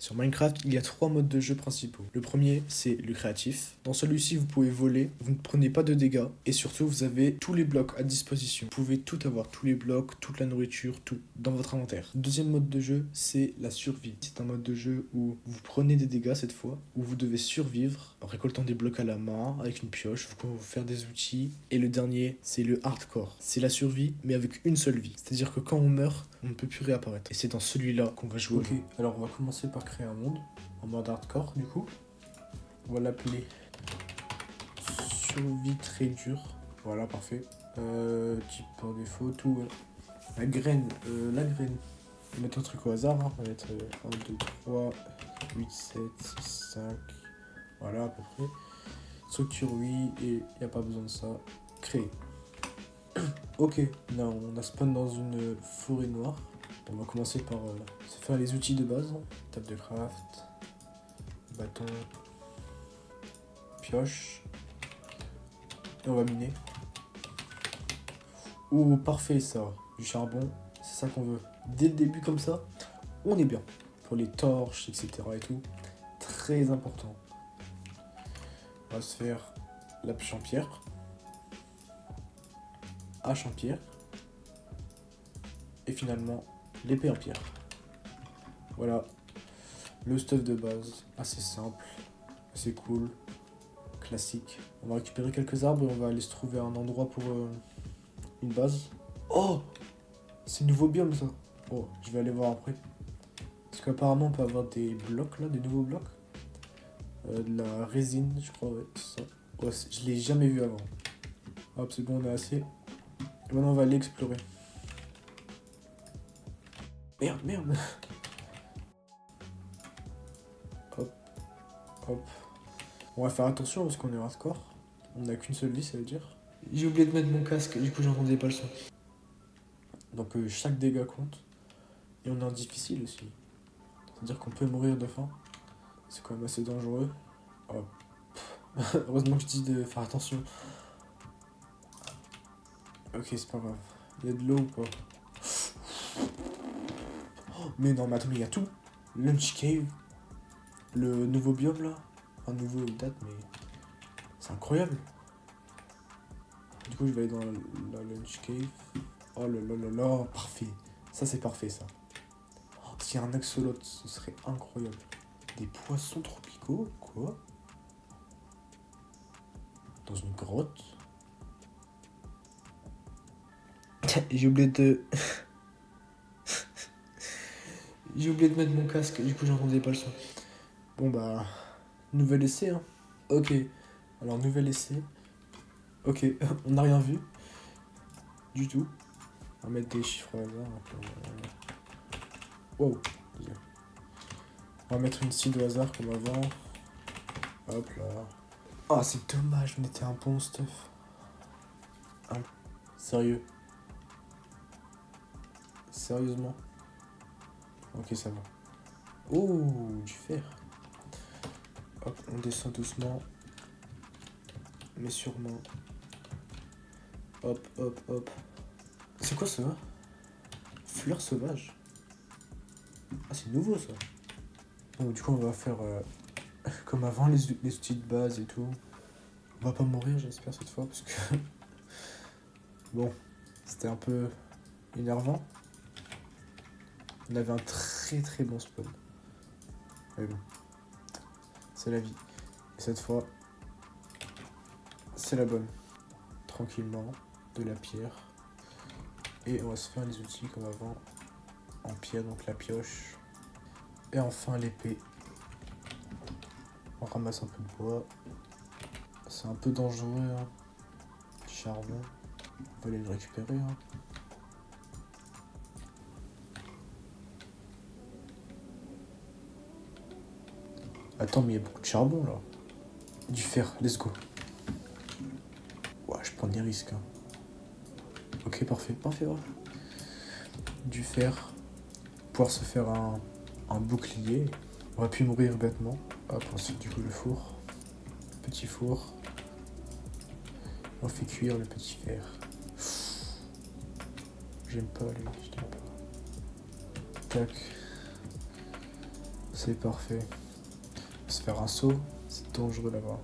Sur Minecraft, il y a 3 modes de jeu principaux. Le premier, c'est le créatif. Dans celui-ci, vous pouvez voler, vous ne prenez pas de dégâts, et surtout, vous avez tous les blocs à disposition. Vous pouvez tout avoir, tous les blocs, toute la nourriture, tout, dans votre inventaire. Le deuxième mode de jeu, c'est la survie. C'est un mode de jeu où vous prenez des dégâts cette fois, où vous devez survivre en récoltant des blocs à la main, avec une pioche, vous pouvez vous faire des outils. Et le dernier, c'est le hardcore. C'est la survie, mais avec une seule vie. C'est-à-dire que quand on meurt, on ne peut plus réapparaître. Et c'est dans celui-là qu'on va jouer. Ok, alors on va commencer par créer un monde en mode hardcore du coup. On va l'appeler survie très dur. Voilà, parfait. Type par défaut, tout. Voilà. La graine. On va mettre un truc au hasard. Hein. On va mettre 1, 2, 3, 8, 7, 6, 5. Voilà, à peu près. Structure, oui. Et il n'y a pas besoin de ça. Créer. Ok, là on a spawn dans une forêt noire. On va commencer par se faire les outils de base. Table de craft, bâton, pioche. Et on va miner. Ouh, parfait ça. Du charbon, c'est ça qu'on veut. Dès le début comme ça, on est bien. Pour les torches, etc. et tout. Très important. On va se faire la pioche en pierre. Hache en pierre. Et finalement, l'épée en pierre. Voilà. Le stuff de base. Assez simple. Assez cool. Classique. On va récupérer quelques arbres et on va aller se trouver un endroit pour une base. Oh! C'est un nouveau biome ça. Oh, je vais aller voir après. Parce qu'apparemment on peut avoir des blocs là, des nouveaux blocs. De la résine, je crois, ouais, c'est ça. Ouais, je l'ai jamais vu avant. Hop, c'est bon, on a assez. Et maintenant on va aller explorer. Merde. Hop, hop. On va faire attention parce qu'on est hardcore. On n'a qu'une seule vie, ça veut dire. J'ai oublié de mettre mon casque, du coup j'entendais pas le son. Donc chaque dégât compte. Et on est en difficile aussi. C'est-à-dire qu'on peut mourir de faim. C'est quand même assez dangereux. Oh. Heureusement que je dis de faire attention. Ok, c'est pas grave. Il y a de l'eau ou pas? Oh, mais non, mais attends, mais il y a tout. Lunch Cave. Le nouveau biome là. Enfin, nouveau date, mais c'est incroyable. Du coup, je vais aller dans la Lunch Cave. Oh là là là là, parfait. Ça, c'est parfait, ça. Oh, s'il y a un axolote, ce serait incroyable. Des poissons tropicaux? Quoi? Dans une grotte? J'ai oublié de... J'ai oublié de mettre mon casque, du coup j'entendais pas le son. Bon bah... Nouvel essai, hein. Ok. Alors, nouvel essai. Ok, on n'a rien vu. Du tout. On va mettre des chiffres au hasard. Wow. On va mettre une seed au hasard comme avant. Hop là. Ah, c'est dommage, on était un bon stuff. Hein? Sérieux? Sérieusement? Ok, ça va. Oh, du fer. Hop, on descend doucement. Mais sûrement. Hop, hop, hop. C'est quoi ça? Fleur sauvage. Ah, c'est nouveau ça. Donc du coup, on va faire comme avant, les outils de base et tout. On va pas mourir, j'espère, cette fois, parce que... Bon, c'était un peu énervant. On avait un très très bon spawn. Mais bon, c'est la vie. Et cette fois, c'est la bonne. Tranquillement, de la pierre. Et on va se faire les outils comme avant. En pierre, donc la pioche. Et enfin l'épée. On ramasse un peu de bois. C'est un peu dangereux, hein. Du charbon. On va aller le récupérer, hein. Attends, mais il y a beaucoup de charbon là. Du fer, let's go. Ouais, je prends des risques, hein. Ok, parfait. Ouais. Du fer. Pouvoir se faire un bouclier. On va plus mourir bêtement. Hop, ensuite du coup le four. Petit four. On fait cuire le petit fer. J'aime pas lui, je t'aime pas. Tac. C'est parfait. On va se faire un saut. C'est dangereux là-bas.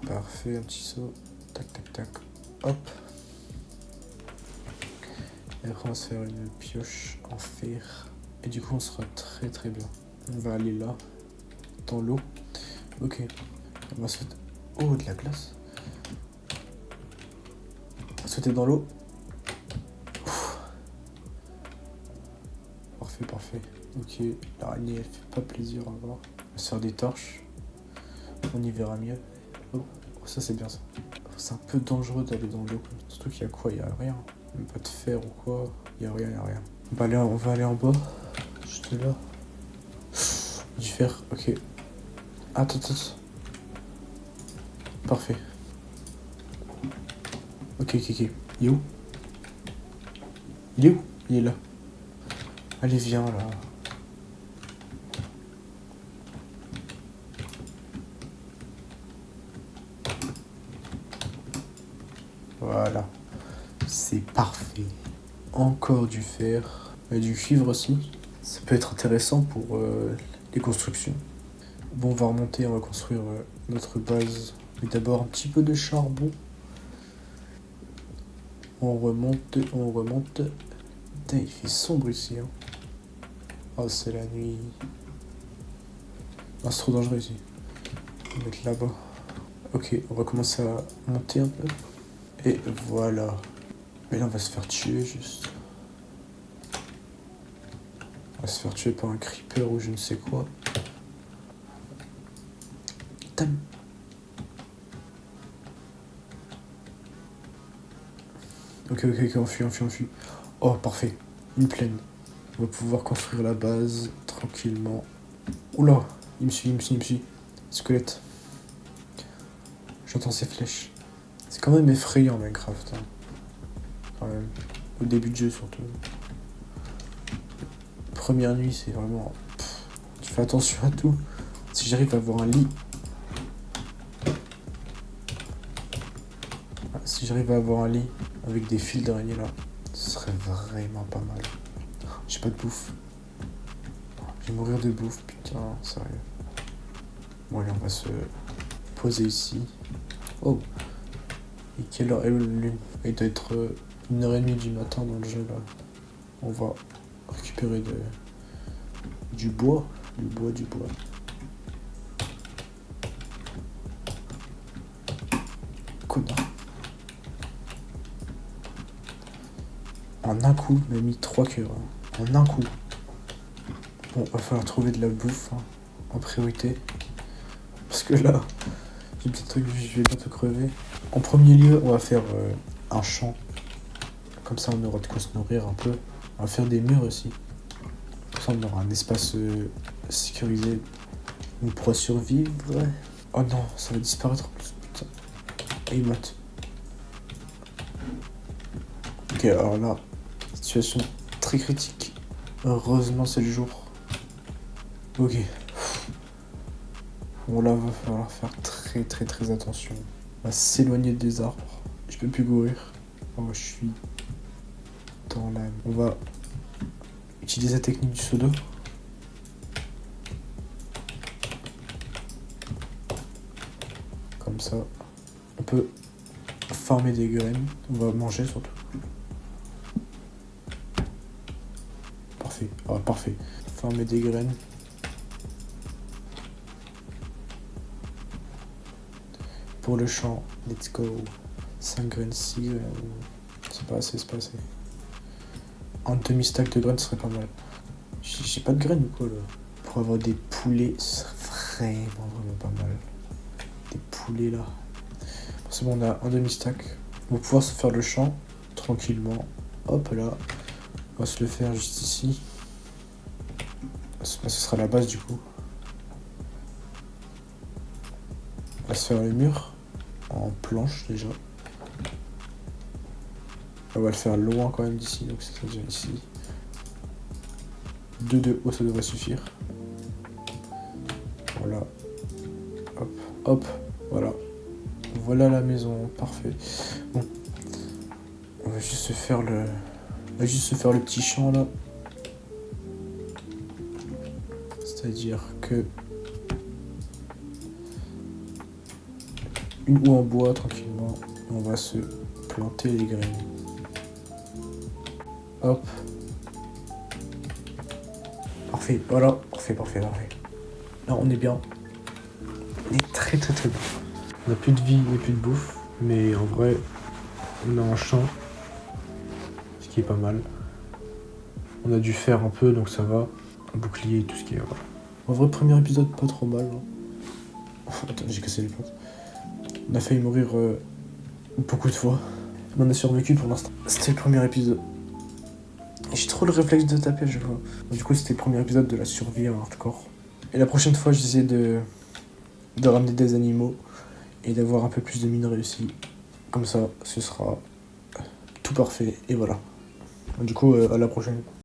Parfait, un petit saut. Tac, tac, tac. Hop. Et après, on va se faire une pioche en fer. Et du coup, on sera très très bien. On va aller là, dans l'eau. Ok. On va sauter. Oh, de la glace. On va sauter dans l'eau. Parfait, parfait. Ok, l'araignée, elle fait pas plaisir à voir. On va se faire des torches. On y verra mieux. Oh, ça c'est bien ça. C'est un peu dangereux d'aller dans l'eau. Surtout qu'il y a quoi? Il y a rien. Même pas de fer ou quoi. Il y a rien, il y a rien. On va aller en bas. Juste là. Du fer, ok. Attends. Parfait. Ok. Il est où? Il est où? Il est là. Allez, viens là. Voilà. C'est parfait. Encore du fer. Et du cuivre aussi. Ça peut être intéressant pour les constructions. Bon, on va remonter, on va construire notre base. Mais d'abord un petit peu de charbon. On remonte. Putain, il fait sombre ici. Hein. Oh, c'est la nuit. Oh, c'est trop dangereux ici. On va mettre là-bas. Ok, on va commencer à monter un peu. Et voilà. Mais là, on va se faire tuer juste. On va se faire tuer par un creeper ou je ne sais quoi. Tam. Ok, on fuit. Oh, parfait. Une plaine. On va pouvoir construire la base tranquillement. Oula, il me suit. Squelette. J'entends ses flèches. C'est quand même effrayant Minecraft. Hein. Quand même. Au début de jeu surtout. Première nuit, c'est vraiment... tu fais attention à tout. Si j'arrive à avoir un lit... Si j'arrive à avoir un lit avec des fils d'araignée là, ce serait vraiment pas mal. J'ai pas de bouffe. Je vais mourir de bouffe, putain, sérieux. Bon allez, on va se poser ici. Oh. Et quelle heure est la lune? Il doit être 1h30 du matin dans le jeu là. On va récupérer du bois. Du bois. Connard. En un coup, il m'a mis 3 cœurs. Hein. En un coup. Bon, va falloir trouver de la bouffe hein, en priorité. Parce que là, je vais bientôt crever. En premier lieu, on va faire un champ. Comme ça, on aura de quoi se nourrir un peu. On va faire des murs aussi. Comme ça, on aura un espace sécurisé. On pourra survivre. Oh non, ça va disparaître en plus. Putain. Et il mate. Ok, alors là, situation très critique. Heureusement, c'est le jour. Ok. Bon, là, va falloir faire très attention. On va s'éloigner des arbres. Je peux plus courir. Oh, je suis dans la... On va utiliser la technique du seau d'eau. Comme ça, on peut farmer des graines. On va manger surtout. Parfait. Ah, parfait. Farmer des graines. Pour le champ, let's go. 5 graines, 6 graines. C'est pas assez. Un demi-stack de graines serait pas mal. J'ai pas de graines ou quoi là? Pour avoir des poulets, ce serait vraiment pas mal. Des poulets là. C'est bon, on a un demi-stack. On va pouvoir se faire le champ tranquillement. Hop là. On va se le faire juste ici. Ce sera la base du coup. On va se faire le mur en planche déjà. On va le faire loin quand même d'ici, donc c'est déjà ici. 2 de haut, ça devrait suffire. Voilà. Hop, voilà. Voilà la maison, parfait. Bon. On va juste se faire le... petit champ là. C'est-à-dire que une houe en bois tranquillement, on va se planter les graines. Hop. Parfait, voilà, parfait. Là on est bien. On est très bien. On n'a plus de vie, on n'a plus de bouffe, mais en vrai, on a un champ, ce qui est pas mal. On a dû faire un peu, donc ça va. Un bouclier et tout ce qui est... Voilà. En vrai, premier épisode, pas trop mal. Hein. Attends, j'ai cassé les plantes. On a failli mourir beaucoup de fois. Mais on a survécu pour l'instant. C'était le premier épisode. J'ai trop le réflexe de taper à chaque fois. Du coup, c'était le premier épisode de la survie en hardcore. Et la prochaine fois, j'essaie de ramener des animaux et d'avoir un peu plus de minerais aussi. Comme ça, ce sera tout parfait. Et voilà. Du coup, à la prochaine.